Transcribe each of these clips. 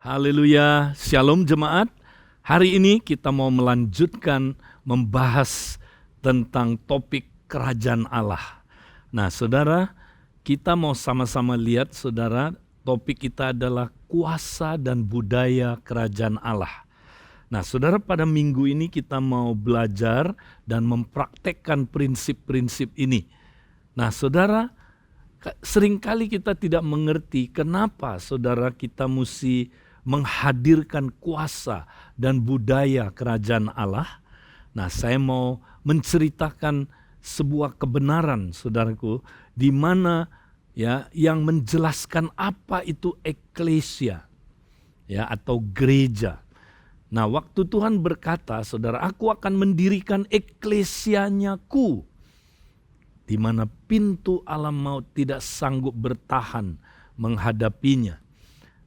Haleluya, Shalom jemaat. Hari ini kita mau melanjutkan membahas tentang topik kerajaan Allah. Nah saudara, kita mau sama-sama lihat saudara, topik kita adalah kuasa dan budaya kerajaan Allah. Nah saudara, pada minggu ini kita mau belajar dan mempraktekkan prinsip-prinsip ini. Nah saudara, seringkali kita tidak mengerti kenapa saudara kita mesti menghadirkan kuasa dan budaya kerajaan Allah. Nah, saya mau menceritakan sebuah kebenaran, saudaraku, di mana ya yang menjelaskan apa itu eklesia, ya, atau gereja. Nah, waktu Tuhan berkata, saudara, aku akan mendirikan eklesianya-Ku, di mana pintu alam maut tidak sanggup bertahan menghadapinya.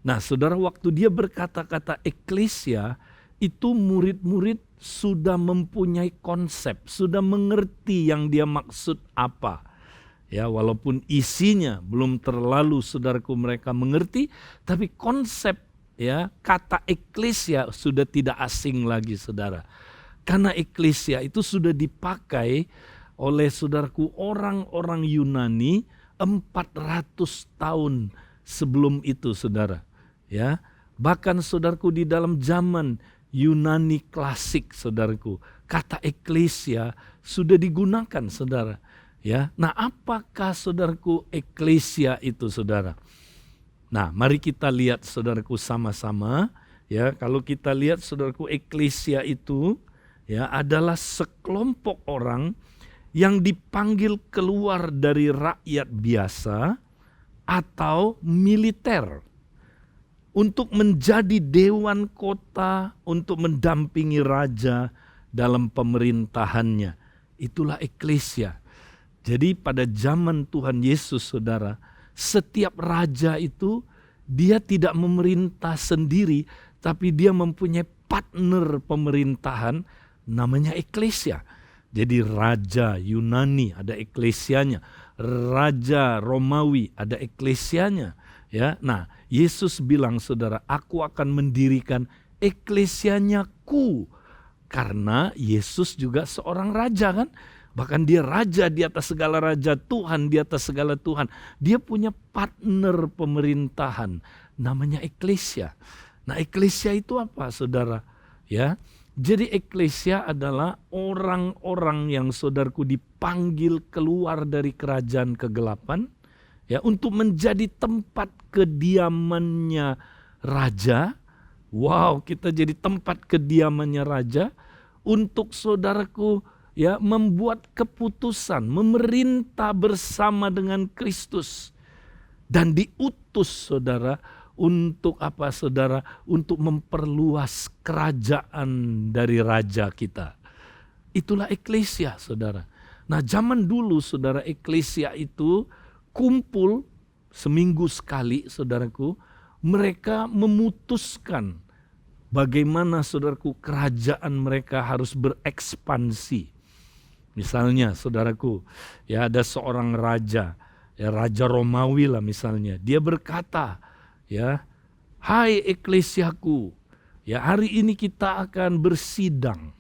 Nah saudara, waktu dia berkata-kata eklesia, itu murid-murid sudah mempunyai konsep, sudah mengerti yang dia maksud apa. Ya, walaupun isinya belum terlalu saudaraku mereka mengerti, tapi konsep ya kata eklesia sudah tidak asing lagi saudara. Karena eklesia itu sudah dipakai oleh saudaraku orang-orang Yunani 400 tahun sebelum itu saudara. Ya, bahkan saudaraku di dalam zaman Yunani klasik saudaraku, kata eklesia sudah digunakan saudara. Ya, nah apakah saudaraku eklesia itu saudara? Nah, mari kita lihat saudaraku sama-sama. Ya, kalau kita lihat saudaraku, eklesia itu ya adalah sekelompok orang yang dipanggil keluar dari rakyat biasa atau militer untuk menjadi dewan kota, untuk mendampingi raja dalam pemerintahannya. Itulah eklesia. Jadi pada zaman Tuhan Yesus saudara, setiap raja itu dia tidak memerintah sendiri, tapi dia mempunyai partner pemerintahan namanya eklesia. Jadi raja Yunani ada eklesianya, raja Romawi ada eklesianya. Ya, nah Yesus bilang saudara, aku akan mendirikan eklesianya-Ku, karena Yesus juga seorang raja kan, bahkan dia raja di atas segala raja, Tuhan di atas segala Tuhan. Dia punya partner pemerintahan namanya eklesia. Nah eklesia itu apa saudara? Ya, jadi eklesia adalah orang-orang yang saudaraku dipanggil keluar dari kerajaan kegelapan, ya, untuk menjadi tempat kediamannya raja. Wow, kita jadi tempat kediamannya raja untuk saudaraku ya membuat keputusan, memerintah bersama dengan Kristus, dan diutus saudara untuk apa saudara? Untuk memperluas kerajaan dari raja kita. Itulah eklesia saudara. Nah zaman dulu saudara, eklesia itu kumpul seminggu sekali saudaraku, mereka memutuskan bagaimana saudaraku kerajaan mereka harus berekspansi. Misalnya saudaraku, ya ada seorang raja, ya raja Romawi lah misalnya, dia berkata, ya, hai eklesiaku, ya hari ini kita akan bersidang,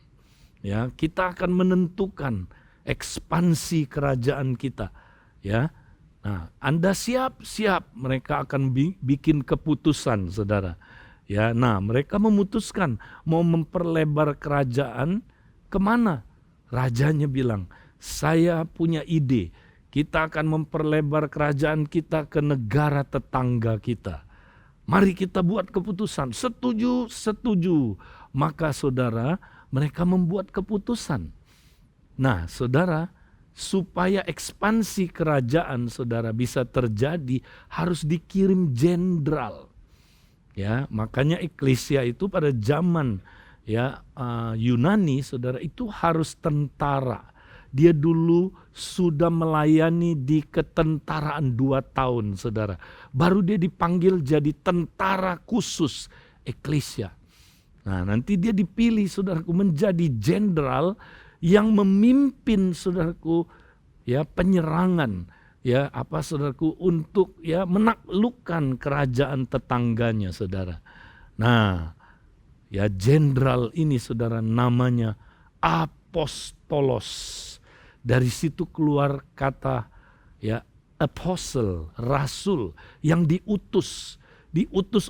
ya kita akan menentukan ekspansi kerajaan kita, ya. Nah, Anda siap-siap, mereka akan bikin keputusan, saudara. Ya, nah mereka memutuskan mau memperlebar kerajaan kemana? Rajanya bilang, saya punya ide, kita akan memperlebar kerajaan kita ke negara tetangga kita. Mari kita buat keputusan, setuju, setuju. Maka saudara, mereka membuat keputusan. Nah, saudara, supaya ekspansi kerajaan saudara bisa terjadi, harus dikirim jenderal. Ya, makanya eklesia itu pada zaman ya Yunani saudara itu harus tentara. Dia dulu sudah melayani di ketentaraan 2 tahun saudara. Baru dia dipanggil jadi tentara khusus eklesia. Nah, nanti dia dipilih saudaraku menjadi jenderal yang memimpin saudaraku ya penyerangan ya saudaraku untuk ya menaklukkan kerajaan tetangganya saudara. Nah, ya jenderal ini saudara namanya apostolos. Dari situ keluar kata ya apostle, rasul yang diutus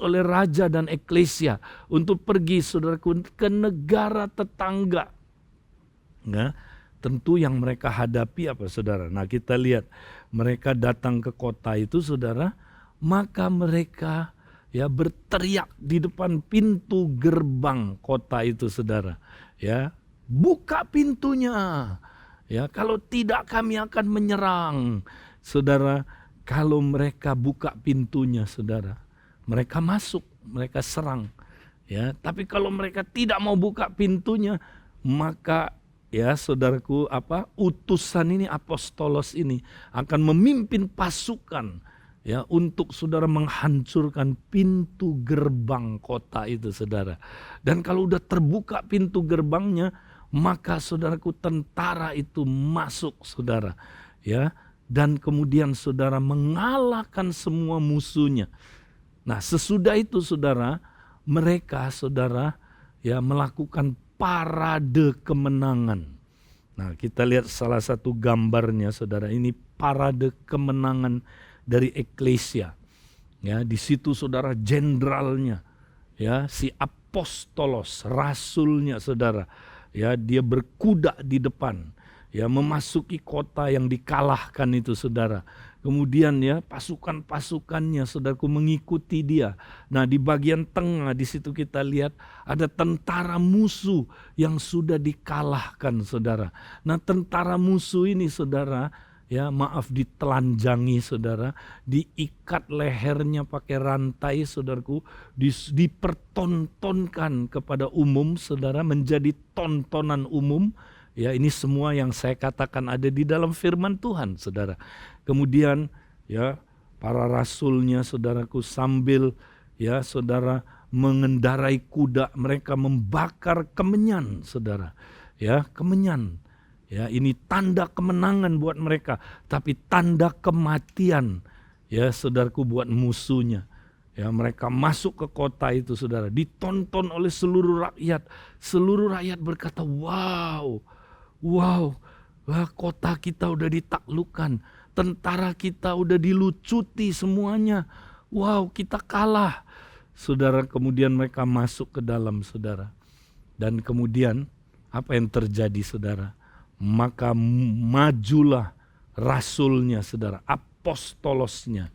oleh raja dan eklesia untuk pergi saudaraku ke negara tetangga. Ya, tentu yang mereka hadapi apa saudara? Nah, kita lihat mereka datang ke kota itu saudara, maka mereka ya berteriak di depan pintu gerbang kota itu saudara. Ya, buka pintunya. Ya, kalau tidak kami akan menyerang. Saudara, kalau mereka buka pintunya saudara, mereka masuk, mereka serang. Ya, tapi kalau mereka tidak mau buka pintunya, maka ya saudaraku utusan ini apostolos ini akan memimpin pasukan ya untuk saudara menghancurkan pintu gerbang kota itu saudara. Dan kalau udah terbuka pintu gerbangnya, maka saudaraku tentara itu masuk saudara ya, dan kemudian saudara mengalahkan semua musuhnya. Nah, sesudah itu saudara, mereka saudara ya melakukan parade kemenangan. Nah, kita lihat salah satu gambarnya saudara, ini parade kemenangan dari eklesia. Ya, di situ saudara jenderalnya ya si apostolos, rasulnya saudara. Ya, dia berkuda di depan, ya memasuki kota yang dikalahkan itu saudara. Kemudian ya pasukan-pasukannya saudaraku mengikuti dia. Nah, di bagian tengah di situ kita lihat ada tentara musuh yang sudah dikalahkan saudara. Nah, tentara musuh ini saudara ya ditelanjangi saudara, diikat lehernya pakai rantai saudaraku, dipertontonkan kepada umum saudara, menjadi tontonan umum. Ya, ini semua yang saya katakan ada di dalam firman Tuhan saudara. Kemudian ya para rasulnya saudaraku sambil ya saudara mengendarai kuda, mereka membakar kemenyan saudara. Ya, kemenyan. Ya, ini tanda kemenangan buat mereka, tapi tanda kematian ya saudaraku buat musuhnya. Ya, mereka masuk ke kota itu saudara, ditonton oleh seluruh rakyat. Seluruh rakyat berkata, wow, wah, kota kita udah ditaklukkan, tentara kita udah dilucuti semuanya. Wow, kita kalah. Saudara, kemudian mereka masuk ke dalam saudara. Dan kemudian apa yang terjadi saudara? Maka majulah rasulnya saudara, apostolosnya.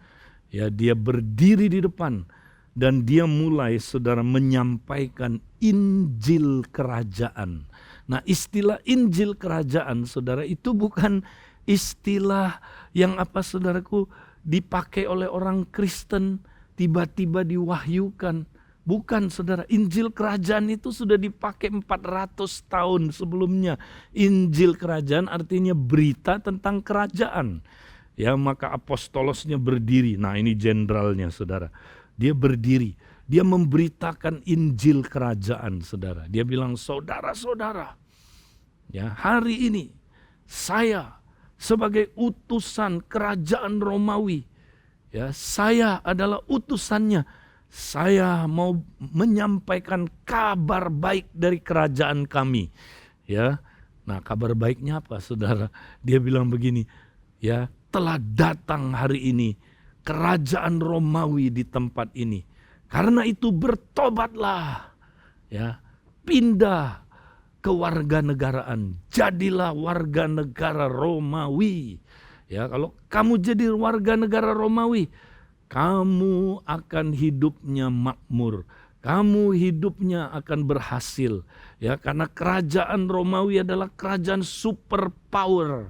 Ya, dia berdiri di depan dan dia mulai saudara menyampaikan Injil kerajaan. Nah, istilah Injil kerajaan saudara itu bukan istilah yang saudaraku dipakai oleh orang Kristen tiba-tiba diwahyukan. Bukan saudara, Injil kerajaan itu sudah dipakai 400 tahun sebelumnya. Injil kerajaan artinya berita tentang kerajaan. Ya, maka apostolosnya berdiri. Nah, ini jenderalnya saudara. Dia berdiri, dia memberitakan Injil kerajaan saudara. Dia bilang, saudara-saudara, ya hari ini saya sebagai utusan kerajaan Romawi, ya saya adalah utusannya. Saya mau menyampaikan kabar baik dari kerajaan kami. Ya, nah kabar baiknya apa saudara? Dia bilang begini, ya telah datang hari ini kerajaan Romawi di tempat ini. Karena itu bertobatlah, ya pindah ke warganegaraan, jadilah warga negara Romawi. Ya, kalau kamu jadi warga negara Romawi, kamu akan hidupnya makmur, kamu hidupnya akan berhasil. Ya, karena kerajaan Romawi adalah kerajaan superpower.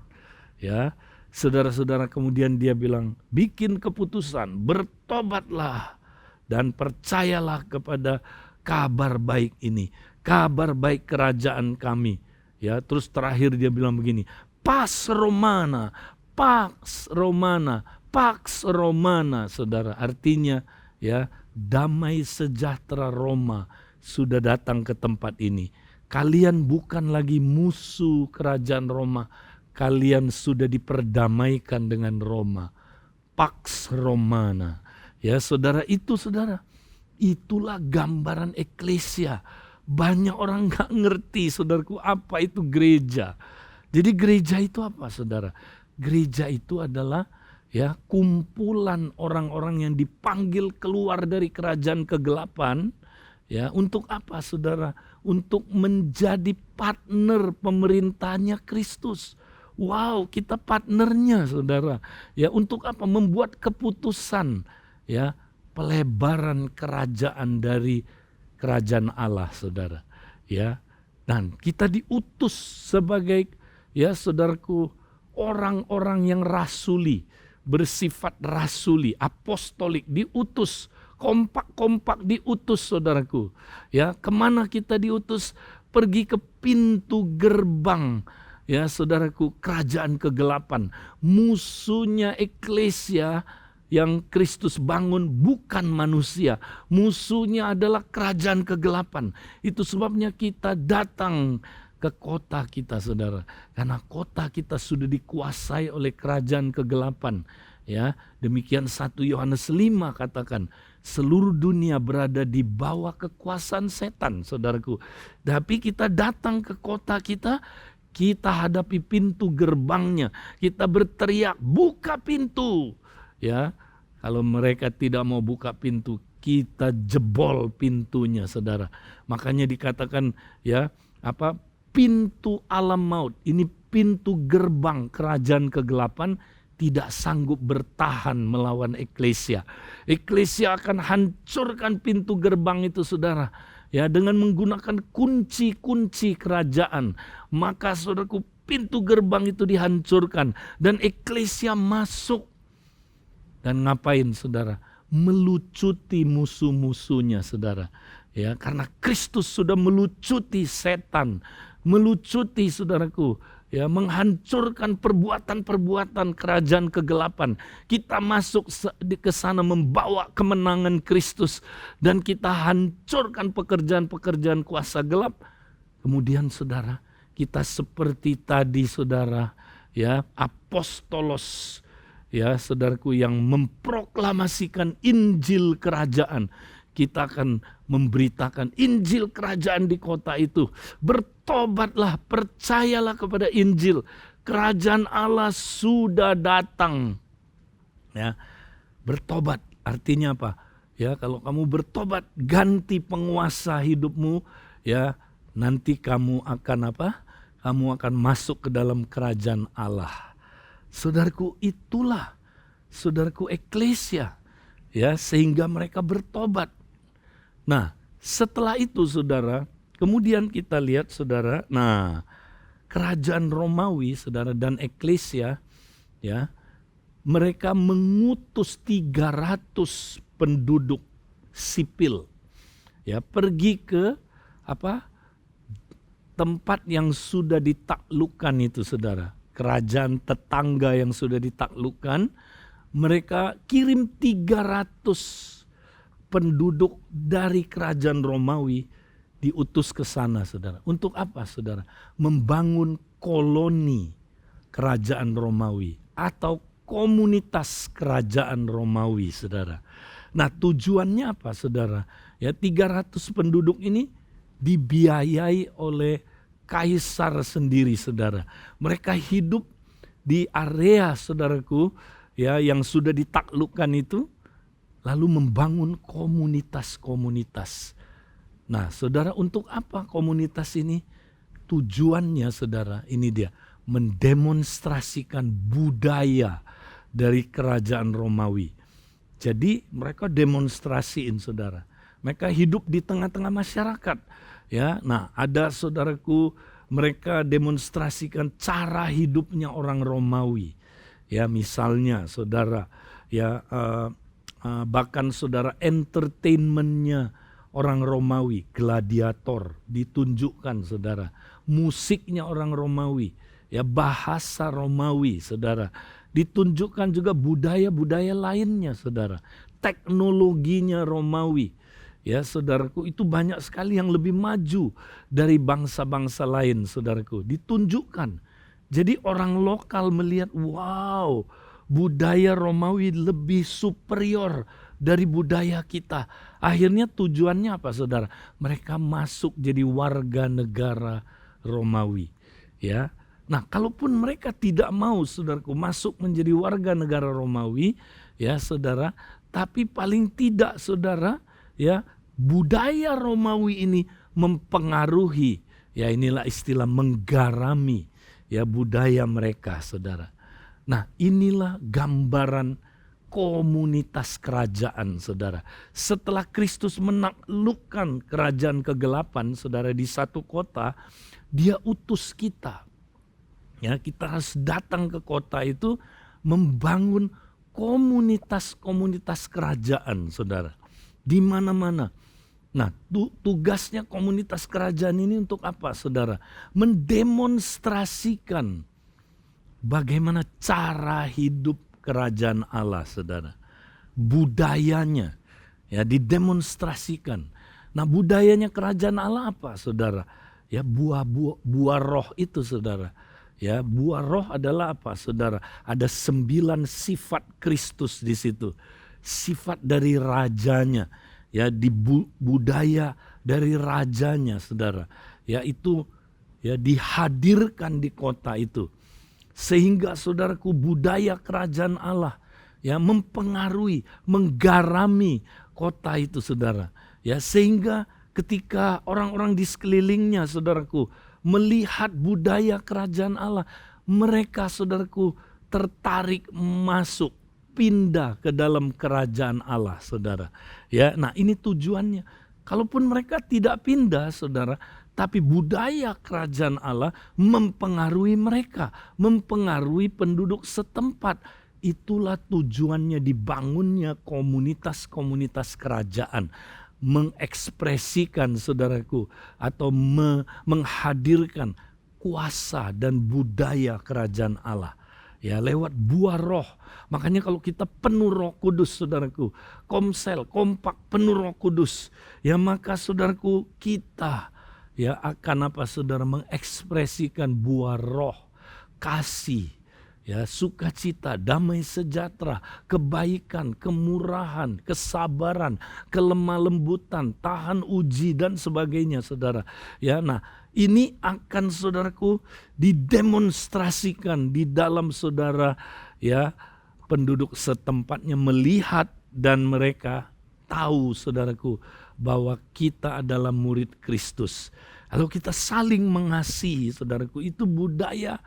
Ya, saudara-saudara, kemudian dia bilang, bikin keputusan, bertobatlah dan percayalah kepada kabar baik ini, kabar baik kerajaan kami. Ya, terus terakhir dia bilang begini, Pax Romana, Pax Romana, Pax Romana, saudara. Artinya ya damai sejahtera Roma sudah datang ke tempat ini. Kalian bukan lagi musuh kerajaan Roma. Kalian sudah diperdamaikan dengan Roma. Pax Romana. Ya saudara, itu saudara. itulah gambaran eklesia. Banyak orang nggak ngerti, saudaraku, apa itu gereja. Jadi gereja itu apa, saudara? Gereja itu adalah kumpulan orang-orang yang dipanggil keluar dari kerajaan kegelapan. Untuk apa, saudara? Untuk menjadi partner pemerintahnya Kristus. Wow, kita partnernya, saudara. Untuk apa? Membuat keputusan, pelebaran kerajaan dari kerajaan Allah, saudara. Dan kita diutus sebagai, saudaraku, orang-orang yang rasuli, bersifat rasuli, apostolik, diutus, kompak-kompak diutus, saudaraku. Kemana kita diutus? Pergi ke pintu gerbang, saudaraku, kerajaan kegelapan. Musuhnya eklesia yang Kristus bangun bukan manusia. Musuhnya adalah kerajaan kegelapan. Itu sebabnya kita datang ke kota kita, saudara. Karena kota kita sudah dikuasai oleh kerajaan kegelapan. Demikian 1 Yohanes 5 katakan, seluruh dunia berada di bawah kekuasaan setan, saudaraku. Tapi kita datang ke kota kita hadapi pintu gerbangnya. Kita berteriak, buka pintu. Kalau mereka tidak mau buka pintu, kita jebol pintunya, saudara. Makanya dikatakan, pintu alam maut, ini pintu gerbang kerajaan kegelapan, tidak sanggup bertahan melawan eklesia. Eklesia akan hancurkan pintu gerbang itu, saudara. Dengan menggunakan kunci-kunci kerajaan. Maka, saudaraku, pintu gerbang itu dihancurkan dan eklesia masuk. Dan ngapain, saudara? Melucuti musuh-musuhnya, saudara. Karena Kristus sudah melucuti setan, melucuti, saudaraku, menghancurkan perbuatan-perbuatan kerajaan kegelapan. Kita masuk ke sana membawa kemenangan Kristus dan kita hancurkan pekerjaan-pekerjaan kuasa gelap. Kemudian, saudara, kita seperti tadi, saudara, apostolos, saudaraku, yang memproklamasikan Injil kerajaan. Kita akan memberitakan Injil kerajaan di kota itu. Bertobatlah, percayalah kepada Injil. Kerajaan Allah sudah datang. Bertobat artinya apa? Kalau kamu bertobat, ganti penguasa hidupmu, nanti kamu akan apa? Kamu akan masuk ke dalam kerajaan Allah. Saudaraku, itulah, saudaraku, eklesia, sehingga mereka bertobat. Nah, setelah itu, saudara, kemudian kita lihat, saudara, kerajaan Romawi, saudara, dan eklesia, mereka mengutus 300 penduduk sipil, pergi ke tempat yang sudah ditaklukkan itu, saudara. Kerajaan tetangga yang sudah ditaklukkan, mereka kirim 300 penduduk dari kerajaan Romawi diutus ke sana, saudara. Untuk apa, saudara? Membangun koloni kerajaan Romawi atau komunitas kerajaan Romawi, saudara. Nah, tujuannya apa, saudara? 300 penduduk ini dibiayai oleh kaisar sendiri, saudara. Mereka hidup di area, saudaraku, yang sudah ditaklukkan itu, lalu membangun komunitas-komunitas. Nah, saudara, untuk apa komunitas ini? Tujuannya, saudara, ini dia, mendemonstrasikan budaya dari kerajaan Romawi. Jadi mereka demonstrasiin, saudara. Mereka hidup di tengah-tengah masyarakat. Nah, ada, saudaraku, mereka demonstrasikan cara hidupnya orang Romawi. Misalnya, saudara, bahkan, saudara, entertainmentnya orang Romawi, gladiator ditunjukkan, saudara. Musiknya orang Romawi, bahasa Romawi, saudara. Ditunjukkan juga budaya-budaya lainnya, saudara. Teknologinya Romawi. Saudaraku, itu banyak sekali yang lebih maju dari bangsa-bangsa lain, saudaraku. Ditunjukkan. Jadi orang lokal melihat, wow, budaya Romawi lebih superior dari budaya kita. Akhirnya tujuannya apa, saudara? Mereka masuk jadi warga negara Romawi. Ya, nah kalaupun mereka tidak mau, saudaraku, masuk menjadi warga negara Romawi, ya saudara, tapi paling tidak, saudara, ya budaya Romawi ini mempengaruhi, ya inilah istilah menggarami, ya budaya mereka, saudara. Nah inilah gambaran komunitas kerajaan, saudara. Setelah Kristus menaklukkan kerajaan kegelapan, saudara, di satu kota, dia utus kita. Ya, kita harus datang ke kota itu membangun komunitas-komunitas kerajaan, saudara. Di mana-mana. Nah, tugasnya komunitas kerajaan ini untuk apa, saudara? Mendemonstrasikan bagaimana cara hidup kerajaan Allah, saudara. Budayanya, ya didemonstrasikan. Nah, budayanya kerajaan Allah apa, saudara? Ya, buah roh itu, saudara. Ya, buah roh adalah apa, saudara? Ada 9 sifat Kristus di situ. Sifat dari rajanya, ya di budaya dari rajanya, saudara. Ya, itu ya dihadirkan di kota itu. Sehingga, saudaraku, budaya kerajaan Allah ya mempengaruhi, menggarami kota itu, saudara. Ya, sehingga ketika orang-orang di sekelilingnya, saudaraku, melihat budaya kerajaan Allah, mereka, saudaraku, tertarik masuk, pindah ke dalam kerajaan Allah, saudara. Ya, nah ini tujuannya. Kalaupun mereka tidak pindah, saudara, tapi budaya kerajaan Allah mempengaruhi mereka, mempengaruhi penduduk setempat. Itulah tujuannya dibangunnya komunitas-komunitas kerajaan. Mengekspresikan, saudaraku, atau menghadirkan kuasa dan budaya kerajaan Allah. Ya, lewat buah roh. Makanya kalau kita penuh Roh Kudus, saudaraku, kompak penuh Roh Kudus, ya maka, saudaraku, kita ya akan apa, saudara, mengekspresikan buah roh, kasih, ya sukacita, damai sejahtera, kebaikan, kemurahan, kesabaran, kelemah lembutan, tahan uji dan sebagainya, saudara. Ya, nah ini akan, saudaraku, didemonstrasikan di dalam, saudara, ya penduduk setempatnya melihat dan mereka tahu, saudaraku, bahwa kita adalah murid Kristus. Lalu kita saling mengasihi, saudaraku, itu budaya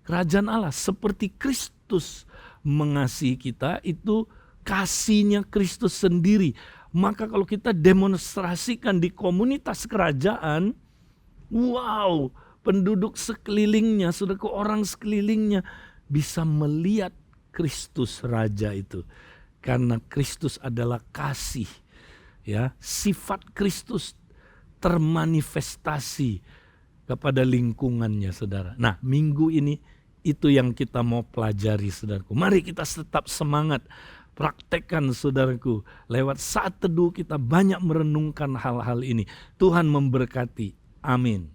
kerajaan Allah. Seperti Kristus mengasihi kita, itu kasihnya Kristus sendiri. Maka kalau kita demonstrasikan di komunitas kerajaan, wow, penduduk sekelilingnya, saudaraku, orang sekelilingnya bisa melihat Kristus Raja itu. Karena Kristus adalah kasih. Ya, sifat Kristus termanifestasi kepada lingkungannya, saudara. Nah, minggu ini itu yang kita mau pelajari, saudaraku. Mari kita tetap semangat, praktekkan, saudaraku. Lewat saat teduh kita banyak merenungkan hal-hal ini. Tuhan memberkati. Amin.